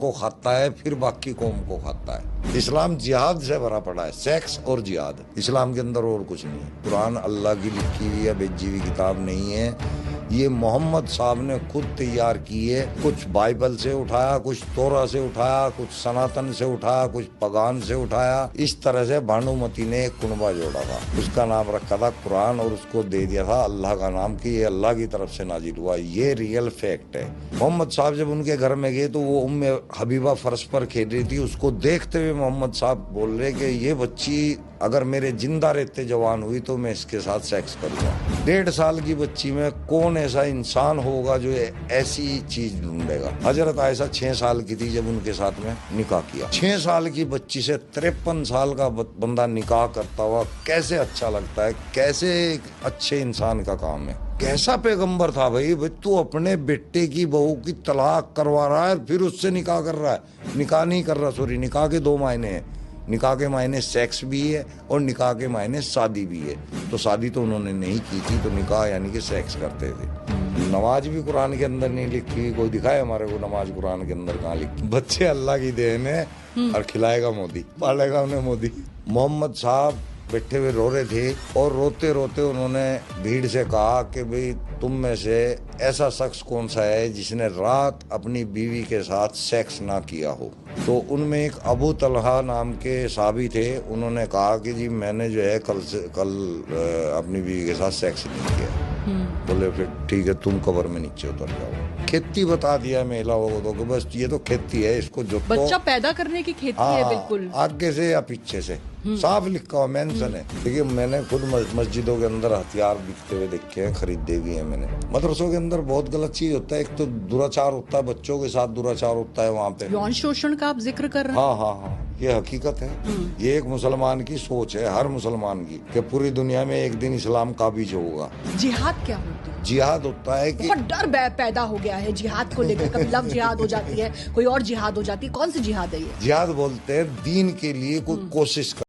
کو खाता है फिर बाकी कौम को खाता है। इस्लाम जिहाद से भरा पड़ा है, सेक्स और जिहाद, इस्लाम के अंदर और कुछ नहीं है। कुरान अल्लाह की लिखी हुई या भेजी हुई किताब नहीं है, ये मोहम्मद साहब ने खुद तैयार की है। कुछ बाइबल से उठाया, कुछ तोरा से उठाया, कुछ सनातन से उठाया, कुछ पगान से उठाया। इस तरह से भानुमति ने एक कुनबा जोड़ा था, उसका नाम रखा था कुरान और उसको दे दिया था अल्लाह का नाम कि ये अल्लाह की तरफ से नाजिल हुआ। ये रियल फैक्ट है। मोहम्मद साहब जब उनके घर में गए तो वो उम्मे हबीबा फर्श पर खेल रही थी, उसको देखते हुए मोहम्मद साहब बोल रहे कि ये बच्ची अगर मेरे जिंदा रहते जवान हुई तो मैं इसके साथ सेक्स करूंगा। 1.5 साल की बच्ची में कौन ऐसा इंसान होगा जो ऐसी चीज ढूंढेगा। हजरत आयशा 6 साल की थी जब उनके साथ में निकाह किया। 6 साल की बच्ची से 53 साल का बंदा निकाह करता हुआ कैसे अच्छा लगता है, कैसे अच्छे इंसान का काम है। कैसा पैगंबर था भाई तू अपने बेटे की बहू की तलाक करवा रहा है फिर उससे निकाह कर रहा है। निकाह नहीं कर रहा, सॉरी, निकाह के 2 मायने हैं। निकाह के मायने सेक्स भी है और निकाह के मायने शादी भी है। तो शादी तो उन्होंने नहीं की थी, तो निकाह यानी कि सेक्स करते थे। नमाज भी कुरान के अंदर नहीं लिखी, कोई दिखाए हमारे को नमाज कुरान के अंदर कहाँ लिखी। बच्चे अल्लाह की देन है और खिलाएगा मोदी, पालेगा उन्हें मोदी। मोहम्मद साहब बैठे हुए रो रहे थे और रोते रोते उन्होंने भीड़ से कहा कि भाई तुम में से ऐसा शख्स कौन सा है जिसने रात अपनी बीवी के साथ सेक्स ना किया हो। तो उनमें एक अबू तलहा नाम के साहबी थे, उन्होंने कहा कि जी मैंने जो है कल अपनी बीवी के साथ सेक्स नहीं किया। बोले फिर ठीक है तुम कब्र में नीचे उतर जाओ। खेती बता दिया महिलाओं को तो कि बस ये तो खेती है, इसको जो बच्चा पैदा करने की खेती है बिल्कुल, आगे से या पीछे से साफ लिखा हुआ मेंशन है। देखिए मैंने खुद मस्जिदों के अंदर हथियार बिकते हुए देखे हैं, खरीदे भी हैं मैंने। मदरसों के अंदर बहुत गलत चीज होता है, एक तो दुराचार होता है, बच्चों के साथ दुराचार होता है वहाँ पे। यौन शोषण का आप जिक्र कर रहे हैं। हाँ, ये हकीकत है। ये एक मुसलमान की सोच है, हर मुसलमान की, कि पूरी दुनिया में एक दिन इस्लाम काबिज होगा। जिहाद क्या होती है? जिहाद होता है कि बहुत डर पैदा हो गया है जिहाद को लेकर। कभी लव जिहाद हो जाती है, कोई और जिहाद हो जाती है। कौन सी जिहाद है ये? जिहाद बोलते हैं दीन के लिए कोई कोशिश